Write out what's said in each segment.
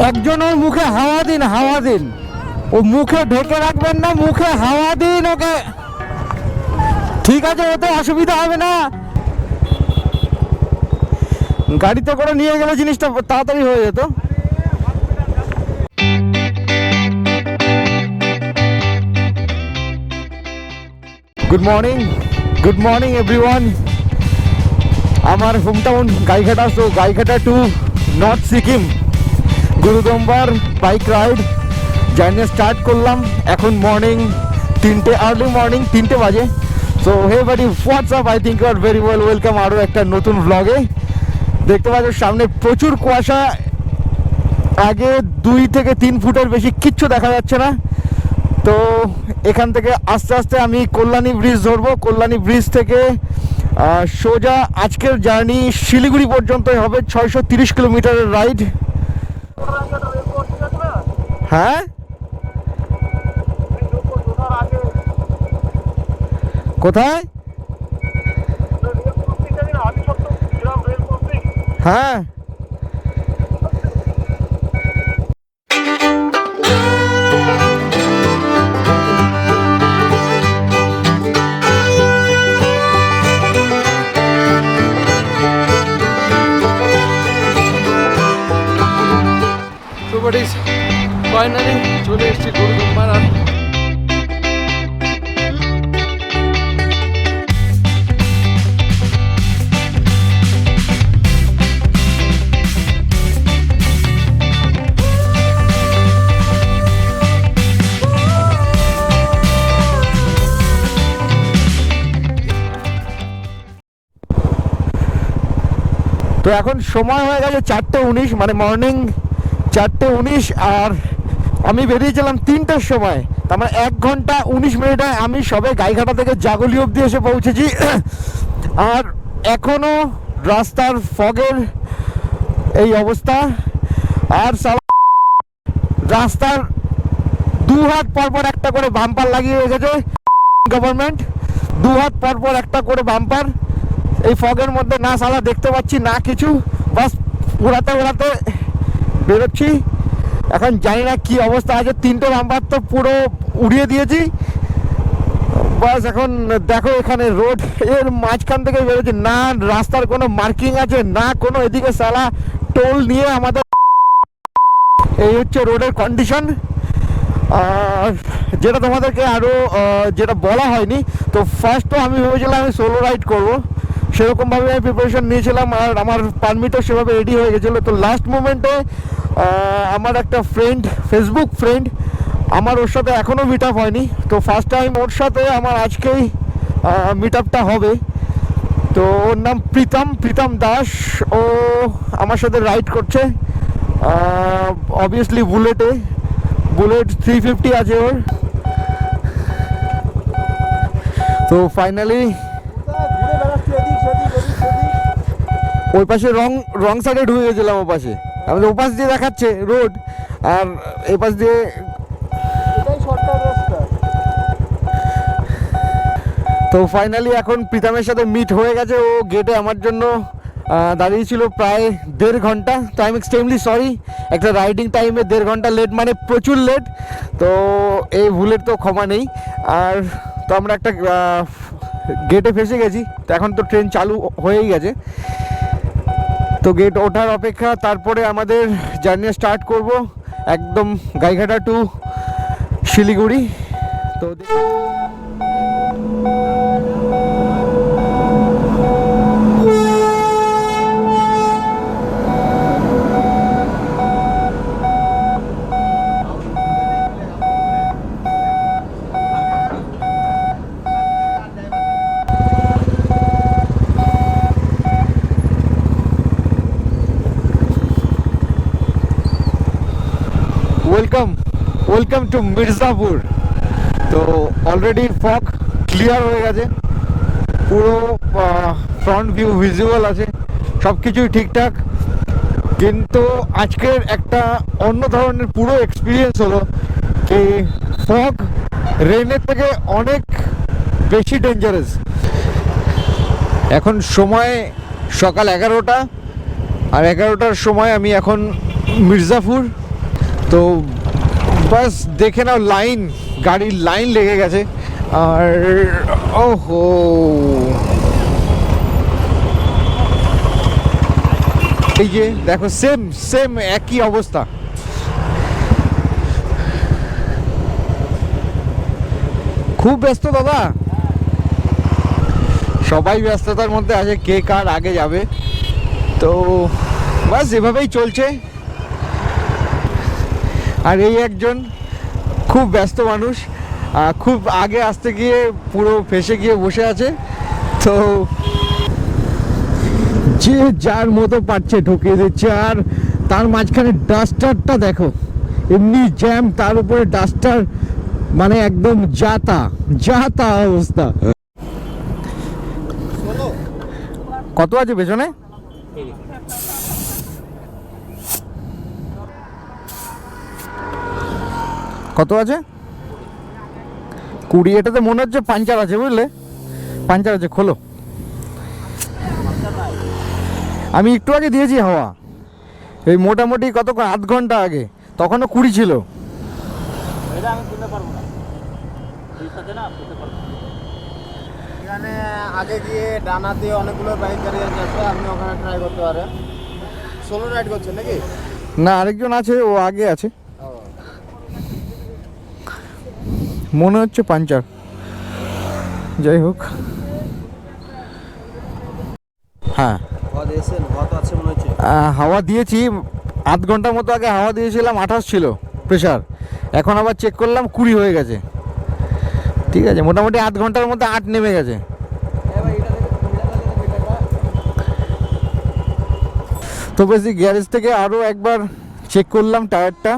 একজনের মুখে হাওয়া দিন, হাওয়া দিন। ও মুখে ঢেকে রাখবেন না, মুখে হাওয়া দিন ওকে। ঠিক আছে, ওতে অসুবিধা হবে না। গাড়িতে করে নিয়ে গেলে জিনিসটা তাড়াতাড়ি হয়ে যেত। Good morning everyone. আমার হোমটাউন গাইঘাটা, তো Gaighata to North Sikkim Gurudongmar bike ride journey start করলাম। এখন মর্নিং 3টে, আর্লি মর্নিং 3টে বাজে। So hey buddy, WhatsApp, I think you are very well. Welcome আরও একটা নতুন ব্লগে। দেখতে পাচ্ছ সামনে প্রচুর কুয়াশা, আগে 2 থেকে 3 ফুটের বেশি কিচ্ছু দেখা যাচ্ছে না। তো এখান থেকে আস্তে আস্তে আমি কল্যাণী ব্রিজ ধরবো। কল্যাণী ব্রিজ থেকে সোজা আজকের জার্নি শিলিগুড়ি পর্যন্তই হবে, 630 কিলোমিটারের রাইড। হ্যাঁ, কোথায়? হ্যাঁ, ফাইনালি চলে এসেছি গুরুদম্বার। আর তো এখন সময় হয়ে গেছে 4:19, মানে মর্নিং 4:19। আর আমি বেরিয়েছিলাম 3টার সময়, তার মানে 1 ঘন্টা 19 মিনিটে আমি সবে গাইঘাটা থেকে জাগলি অবধি এসে পৌঁছেছি। আর এখনো রাস্তার ফগের এই অবস্থা। আর রাস্তার 2 হাত পরপর একটা করে বাম্পার লাগিয়ে রেখেছে গভর্নমেন্ট। 2 হাত পরপর একটা করে বাম্পার। এই ফগের মধ্যে না সালা দেখতে পাচ্ছি না কিছু, বাস উড়াতে উড়াতে বেরোচ্ছি। এখন জানি না কি অবস্থা আছে, 3টে বাম্পার তো পুরো উড়িয়ে দিয়েছি। বাস এখন দেখো এখানে রোড এর মাঝখান থেকে বেরোচ্ছে, না রাস্তার কোনো মার্কিং আছে না কোনো, এদিকে সালা টোল নিয়ে আমাদের। এই হচ্ছে রোডের কন্ডিশন। আর যেটা তোমাদেরকে আরও যেটা বলা হয়নি, তো ফার্স্ট তো আমি ভেবেছিলাম আমি সোলো রাইড করবো, সেরকমভাবে আমি প্রিপারেশন নিয়েছিলাম। আর আমার পারমিটও সেভাবে রেডি হয়ে গেছিলো। তো লাস্ট মোমেন্টে আমার একটা ফ্রেন্ড, ফেসবুক ফ্রেন্ড, আমার ওর সাথে এখনও মিট আপ হয়নি। তো ফার্স্ট টাইম ওর সাথে আমার আজকেই মিট আপটা হবে। তো ওর নাম প্রীতম দাস। ও আমার সাথে রাইড করছে অবভিয়াসলি বুলেট 350 আছে ওর। তো ফাইনালি ওই পাশে রং সাইডে ঢুকে গেছিলাম, ও পাশে আমাদের ওপাশ দিয়ে দেখাচ্ছে রোড, আর এই পাশ দিয়ে। তো ফাইনালি এখন প্রীতমের সাথে মিট হয়ে গেছে। ও গেটে আমার জন্য দাঁড়িয়েছিল প্রায় 1.5 ঘন্টা। তো আই এম এক্সট্রিমলি সরি, একটা রাইডিং টাইমে 1.5 ঘন্টা লেট মানে প্রচুর লেট। তো এই ভুলের তো ক্ষমা নেই। আর তো আমরা একটা গেটে ফেসে গেছি। তো এখন তো ট্রেন চালু হয়েই গেছে, তো গেট ওঠার অপেক্ষা, তারপরে আমাদের জার্নি স্টার্ট করব একদম গাইঘাটা টু শিলিগুড়ি। তো ওয়েলকাম টু মির্জাপুর। তো অলরেডি ফগ ক্লিয়ার হয়ে গেছে, পুরো ফ্রন্ট ভিউ ভিজুয়াল আছে, সব কিছুই ঠিকঠাক। কিন্তু আজকের একটা অন্য ধরনের পুরো এক্সপিরিয়েন্স হলো কি ফগ রেনের থেকে অনেক বেশি ডেঞ্জারাস। এখন সময় সকাল 11টা, আর 11টার সময় আমি এখন মির্জাপুর। তো বাস দেখে নাও, লাইন, গাড়ির লাইন লেগে গেছে। আর ওহো, এই যে দেখো, সেম সেম একই অবস্থা। খুব ব্যস্ত দাদা, সবাই ব্যস্ততার মধ্যে আছে, কে কার আগে যাবে। তো বাস এভাবেই চলছে। আর এই একজন খুব ব্যস্ত মানুষ, খুব আগে আসতে গিয়ে পুরো ফেসে গিয়ে বসে আছে। তো যে যার মতো পারছে ঢুকিয়ে দিচ্ছে। আর তার মাঝখানে ডাস্টারটা দেখো, এমনি জ্যাম, তার উপরে ডাস্টার, মানে একদম যাতা যাতা অবস্থা। কত আছে পেছনে? কত আছে? 20। এটাতে মনে হচ্ছে পাঞ্চার আছে, বুঝলে, পাঞ্চার আছে। খোলো। আমি একটু আগে দিয়েছি হাওয়া, এই মোটামুটি কতক্ষণ, আধ ঘন্টা আগে, তখনও 20 ছিল। এখানে আগে গিয়ে ডানা দিয়ে অনেকগুলো বাইক গাড়ি আছে, আপনি ওখানে ট্রাই করতে পারেন। সোলো রাইড করছেন নাকি? না, আরেকজন আছে, ও আগে আছে, মনে হচ্ছে পাঞ্চার। যাই হোক, হ্যাঁ হাওয়া দিয়েছি, আধ ঘন্টার মতো আগে হাওয়া দিয়েছিলাম, 28 ছিল প্রেশার। এখন আবার চেক করলাম 20 হয়ে গেছে। ঠিক আছে, মোটামুটি আধ ঘন্টার মধ্যে 8 নেমে গেছে। তো বেশি গ্যারেজ থেকে আরও একবার চেক করলাম টায়ারটা,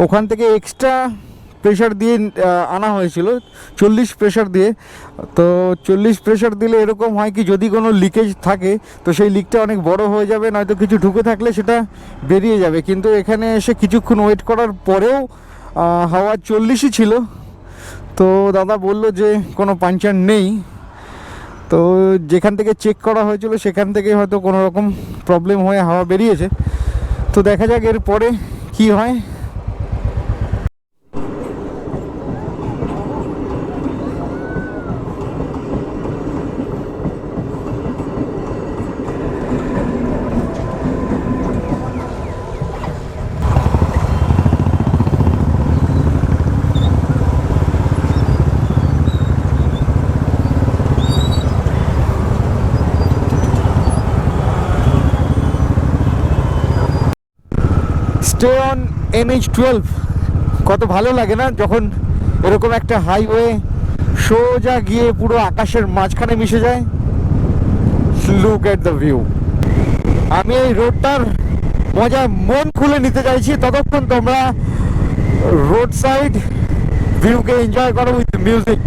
ওখান থেকে এক্সট্রা প্রেশার দিয়ে আনা হয়েছিল, 40 প্রেশার দিয়ে। তো 40 প্রেশার দিলে এরকম হয় কি, যদি কোনো লিকেজ থাকে তো সেই লিকটা অনেক বড় হয়ে যাবে, নয়তো কিছু ঢুকে থাকলে সেটা বেরিয়ে যাবে। কিন্তু এখানে এসে কিছুক্ষণ ওয়েট করার পরেও হাওয়া 40ই ছিল। তো দাদা বলল যে কোনো পাঞ্চার নেই। তো যেখান থেকে চেক করা হয়েছিল সেখান থেকে হয়তো কোনো রকম প্রবলেম হয়ে হাওয়া বেরিয়েছে। তো দেখা যাক এর পরে কী হয়। স্টে অন NH12, কত ভালো লাগে না যখন এরকম একটা হাইওয়ে সোজা গিয়ে পুরো আকাশের মাঝখানে মিশে যায়। Look at the view. আমি এই রোডটার মজা মন খুলে নিতে চাইছি, ততক্ষণ তোমরা রোড সাইড ভিউকে এনজয় করো উইথ মিউজিক।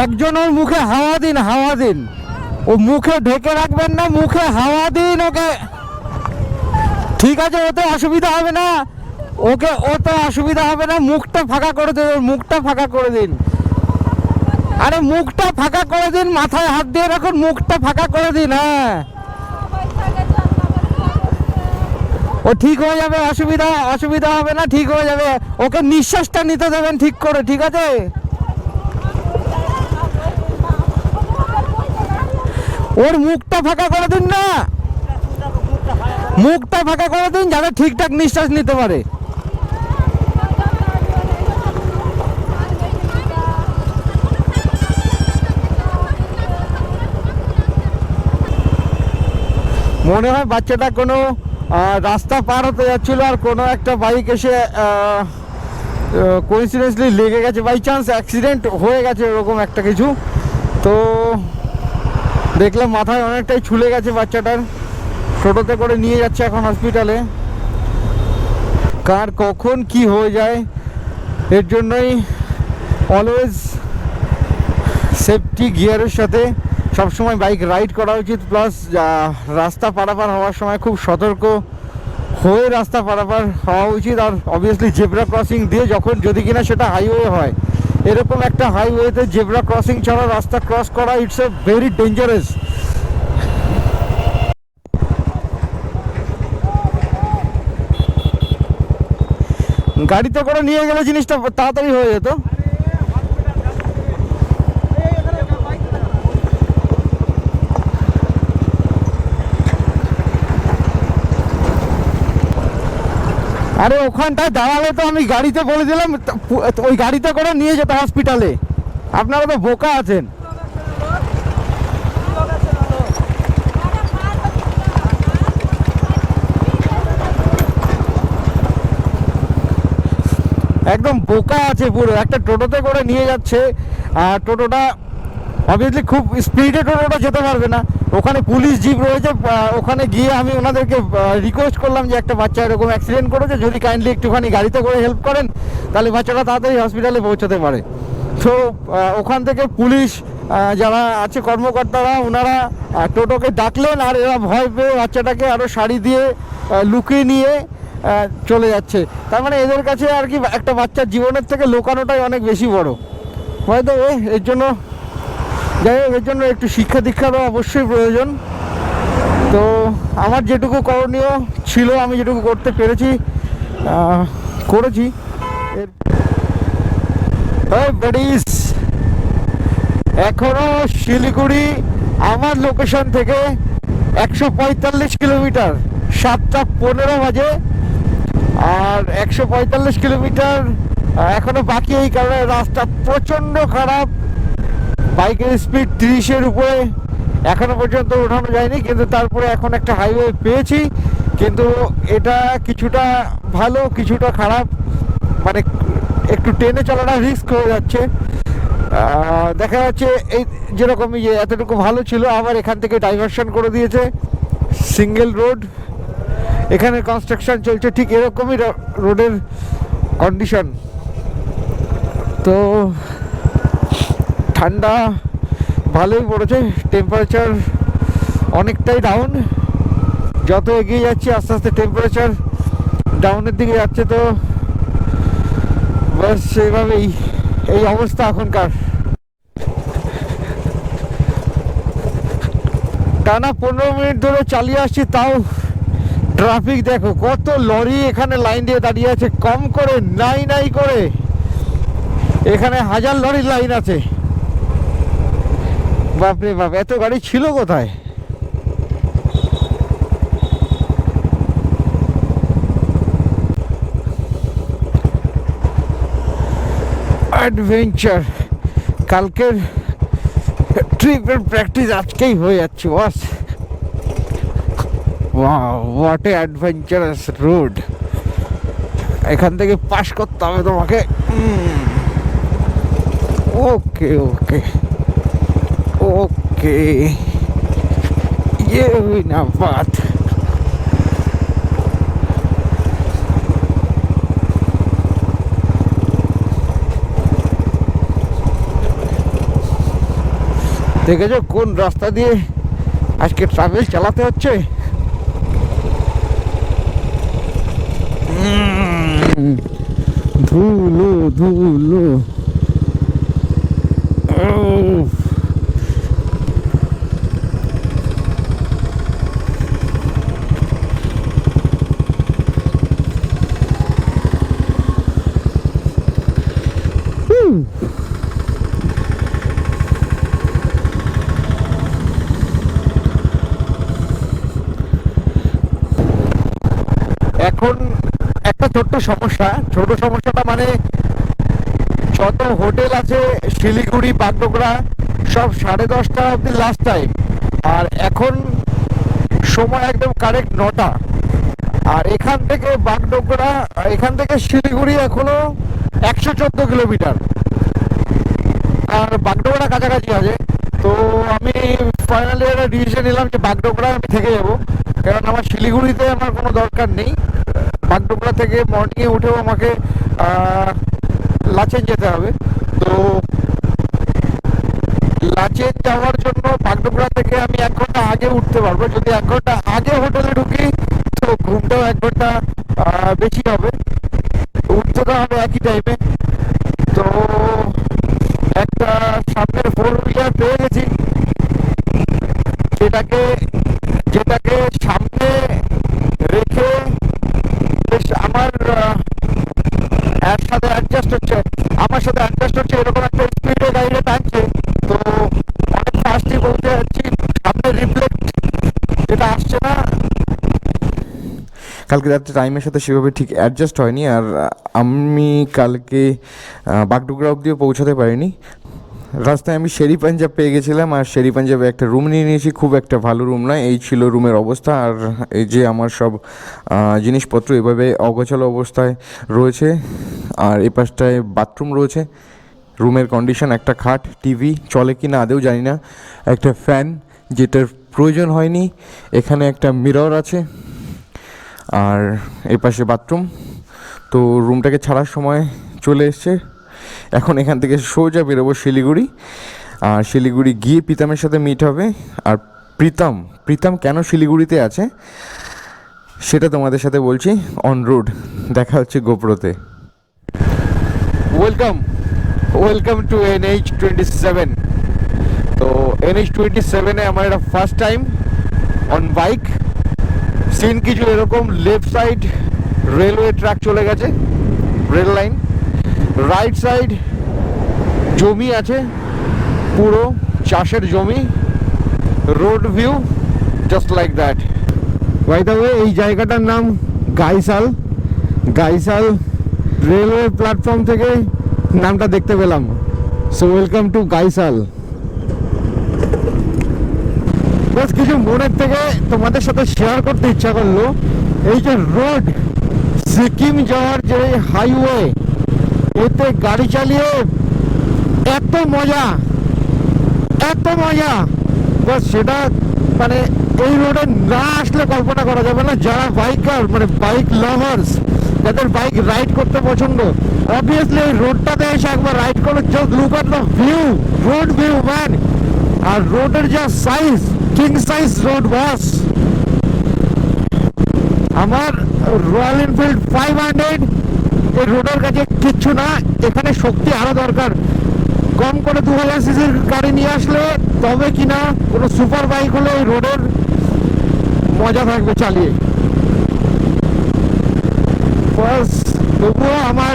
একজন ওর মুখে হাওয়া দিন, হাওয়া দিন। ও মুখে ঢেকে রাখবেন না, মুখে হাওয়া দিন ওকে। ঠিক আছে, ওতে অসুবিধা হবে না, ওতে অসুবিধা হবে না। মুখটা ফাঁকা করে দিন, মুখটা ফাঁকা করে দিন। আরে মুখটা ফাঁকা করে দিন, মাথায় হাত দিয়ে রাখুন, মুখটা ফাঁকা করে দিন। হ্যাঁ, ও ঠিক হয়ে যাবে, অসুবিধা হবে না, ঠিক হয়ে যাবে। ওকে নিঃশ্বাসটা নিতে দেবেন ঠিক করে, ঠিক আছে? ওর মুখটা ফাঁকা করে দিন না, মুখটা ফাঁকা করে দিন যাতে ঠিকঠাক নিঃশ্বাস নিতে পারে। মনে হয় বাচ্চাটা কোনো রাস্তা পার হতে যাচ্ছিল, আর কোনো একটা বাইক এসে কোইন্সিডেন্টলি লেগে গেছে, বাই চান্স অ্যাক্সিডেন্ট হয়ে গেছে এরকম একটা কিছু। তো দেখলাম মাথায় অনেকটাই ছুলে গেছে বাচ্চাটার। টোটোতে করে নিয়ে যাচ্ছে এখন হসপিটালে। কার কখন কি হয়ে যায় এর জন্যই অলওয়েজ সেফটি গিয়ারের সাথে সবসময় বাইক রাইড করা উচিত। প্লাস রাস্তা পারাপার হওয়ার সময় খুব সতর্ক হয়ে রাস্তা পারাপার হওয়া উচিত। আর অবভিয়াসলি জেব্রা ক্রসিং দিয়ে যখন যদি কিনা সেটা হাইওয়ে হয়, এরকম একটা হাইওয়েতে জেব্রা ক্রসিং ছাড়া রাস্তা ক্রস করা ইটস এ ভেরি ডেঞ্জারাস। গাড়িতে করে নিয়ে গেলে জিনিসটা তাড়াতাড়ি হয়ে যেত। আরে ওখানটায় দাঁড়ালে তো আমি গাড়িতে বলে দিলাম ওই গাড়িতে করে নিয়ে যেতে হসপিটালে। আপনারা তো বোকা আছেন। একদম বোকা আছে পুরো। একটা টোটোতে করে নিয়ে যাচ্ছে, আর টোটোটা অবভিয়াসলি খুব স্পিডে টোটোটা যেতে পারবে না। ওখানে পুলিশ জিপ রয়েছে, ওখানে গিয়ে আমি ওনাদেরকে রিকোয়েস্ট করলাম যে একটা বাচ্চা এরকম অ্যাক্সিডেন্ট করেছে, যদি কাইন্ডলি একটুখানি গাড়িতে করে হেল্প করেন তাহলে বাচ্চাটা তাড়াতাড়ি হসপিটালে পৌঁছাতে পারে। তো ওখান থেকে পুলিশ যারা আছে কর্মকর্তারা, ওনারা টোটোকে ডাকলেন, আর এরা ভয় পেয়ে বাচ্চাটাকে আরও শাড়ি দিয়ে লুকিয়ে নিয়ে চলে যাচ্ছে। তার মানে এদের কাছে আর কি একটা বাচ্চার জীবনের থেকে লুকানোটাই অনেক বেশি বড়। হয়তো এর জন্য যাই হোক, এর জন্য একটু শিক্ষা দীক্ষারও অবশ্যই প্রয়োজন। তো আমার যেটুকু করণীয় ছিল, আমি যেটুকু করতে পেরেছি করেছি। এখনো শিলিগুড়ি আমার লোকেশন থেকে 145 কিলোমিটার, 7:15 বাজে, আর 145 কিলোমিটার এখনো বাকি। এই কারণে রাস্তা প্রচণ্ড খারাপ, বাইকের স্পিড 30-এর উপরে এখনো পর্যন্ত ওঠানো যায়নি। কিন্তু তারপরে এখন একটা হাইওয়ে পেয়েছি, কিন্তু এটা কিছুটা ভালো কিছুটা খারাপ, মানে একটু টেনে চলাটা রিস্ক হয়ে যাচ্ছে। দেখা যাচ্ছে এই যেরকম এতটুকু ভালো ছিল, আবার এখান থেকে ডাইভারশন করে দিয়েছে, সিঙ্গেল রোড, এখানে কনস্ট্রাকশন চলছে, ঠিক এরকমই রোডের কন্ডিশন। তো ঠান্ডা ভালোই পড়েছে, টেম্পারেচার অনেকটাই ডাউন। যত এগিয়ে যাচ্ছি আস্তে আস্তে টেম্পারেচার ডাউনের দিকে যাচ্ছে। তো বাস সেইভাবেই এই অবস্থা এখনকার। টানা 15 মিনিট ধরে চালিয়ে আসছি, তাও ট্রাফিক দেখো, কত লরি এখানে লাইন দিয়ে দাঁড়িয়ে আছে। কম করে নাই করে এখানে 1000 লরির লাইন আছে। বাপরে বাপ, এত গাড়ি ছিল কোথায়? অ্যাডভেঞ্চার, কালকের ট্রিপের প্র্যাকটিস আজকেই হয়ে যাচ্ছে boss. Wow, what a adventurous road. এখান থেকে পাস করতে হবে তোমাকে। ওকে ওকে ओके, ये हुई ना बात। দেখেছো কোন রাস্তা দিয়ে আজকে ট্রাভেল চালাতে হচ্ছে? ধুলো ধুলো। এখন একটা ছোট্ট সমস্যাটা মানে যত হোটেল আছে শিলিগুড়ি বাগডোগরা সব 10:30 অবধি লাস্ট টাইম, আর এখন সময় একদম কারেক্ট 9টা। আর এখান থেকে বাগডোগরা, এখান থেকে শিলিগুড়ি এখনো 114 কিলোমিটার, আর বাগডোগরা কাছাকাছি আছে। তো আমি ফাইনালি একটা ডিসিশন নিলাম যে বাগডোগরা আমি থেকে যাবো। কারণ আমার শিলিগুড়িতে আমার কোনো দরকার নেই। বাগডোগরা থেকে মর্নিংয়ে উঠেও আমাকে লাচেন যেতে হবে। তো লাচেন যাওয়ার জন্য বাগডোগরা থেকে আমি 1 ঘন্টা আগে উঠতে পারবো। যদি 1 ঘন্টা আগে হোটেলে ঢুকি তো ঘুমটাও 1 ঘন্টা বেশি হবে, উঠতে তো হবে একই টাইমে। তো একটা সামনের 4 হুইলার পেয়ে গেছি, যেটাকে সামনে রেখে বেশ আমার সাথে অ্যাডজাস্ট হচ্ছে এরকম একটা স্পিডে গাড়িটা টানছে। তো অনেক ফাস্টই বলতে যাচ্ছি, সামনে রিফ্লেক্ট যেটা আসছে না। কালকে রাত্রে টাইমের সাথে সেভাবে ঠিক অ্যাডজাস্ট হয়নি, আর আমি কালকে বাগডোগরা অবধিও পৌঁছাতে পারিনি। রাস্তায় আমি শেরি পাঞ্জাব পেয়ে গেছিলাম, আর শেরি পাঞ্জাবে একটা রুম নিয়ে নিয়েছি। খুব একটা ভালো রুম নয়, এই ছিল রুমের অবস্থা। আর এই যে আমার সব জিনিসপত্র এভাবে অগোছালো অবস্থায় রয়েছে, আর এই পাশটায় বাথরুম রয়েছে। রুমের কন্ডিশন, একটা খাট, টিভি চলে কি না আদেও জানি না, একটা ফ্যান যেটার প্রয়োজন হয়নি, এখানে একটা মিরর আছে, আর এই পাশে বাথরুম। তো রুমটাকে ছাড়ার সময় চলে এসছে। এখন এখান থেকে সোজা বেরোবো শিলিগুড়ি, আর শিলিগুড়ি গিয়ে প্রীতমের সাথে মিট হবে। আর প্রীতম কেন শিলিগুড়িতে আছে সেটা তোমাদের সাথে বলছি অন রোড। দেখা হচ্ছে গোপ্রোতে। Welcome to NH27। তো NH27-এ আমার এটা first time on bike. Scene কিছু এরকম, লেফট সাইড রেলওয়ে ট্র্যাক চলে গেছে, রেল লাইন। রাইট সাইড জমি আছে, পুরো চাষের জমি, road view just like that. By the way, এই জায়গাটার নাম গাইসাল রেলওয়ে প্ল্যাটফর্ম থেকে নামটা দেখতে পেলাম। So welcome to Gaisal. বাস কিছু মনের থেকে তোমাদের সাথে শেয়ার করতে ইচ্ছা করলো। এই যে রোড, সিকিম যাওয়ার যে হাইওয়ে, এতে গাড়ি চালিয়ে এত মজা, বাস সেটা মানে এই রোডে না আসলে কল্পনা করা যাবে না। যারা বাইকার মানে বাইক লাভার্স, যাদের বাইক রাইড করতে পছন্দ, অবভিয়াসলি এই রোডটাতে এসে একবার রাইড করো। Just look at the view, road view man. আর রোডের যা size, king size road boss. আমার রয়্যাল এনফিল্ড 500 এই রোডের কাছে কিচ্ছু না। এখানে শক্তি আরো দরকার। কম করে 2000 সিসির গাড়ি নিয়ে আসলে তবে কিনা কোনো সুপার বাইক হলে এই রোডের মজা থাকবে চালিয়ে। তবুও আমার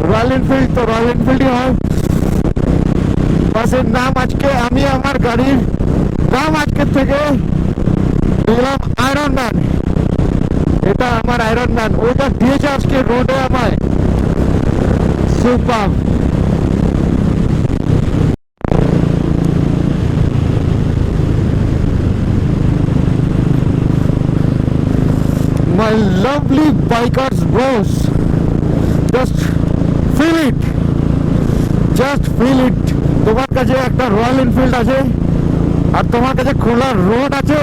রয়্যাল এনফিল্ড তো রয়্যাল এনফিল্ডই হয়। বাসের নাম আজকে আমি আমার গাড়ির নাম আজকের থেকে দিলাম আয়রন ম্যান। এটা আমার আয়রন ম্যান, ওইটা দিয়েছে আজকে রোডে আমায়। Super. My lovely bikers bros, just feel it, তোমার কাছে একটা রয়্যাল এনফিল্ড আছে, আর তোমার কাছে খোলা রোড আছে,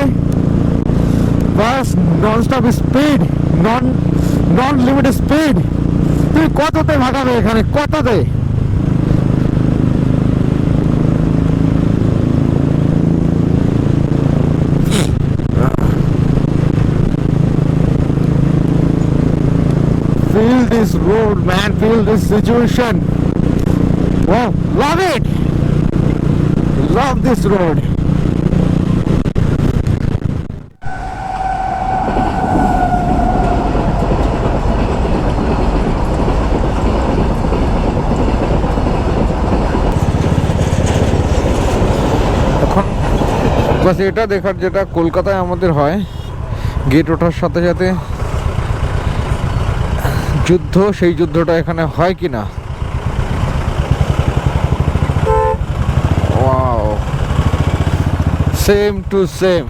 বাস নন স্টপ স্পিড, নন লিমিটেড স্পিড। তুমি কততে ভাগাবে এখানে, কততে? Feel this road, man. Feel this situation. Wow, love it. Love this road. এখন বাস এটা দেখার যেটা কলকাতায় আমাদের হয়, গেট ওঠার সাথে সাথে যুদ্ধ, সেই যুদ্ধটা এখানে হয় কি না। Wow, same to same.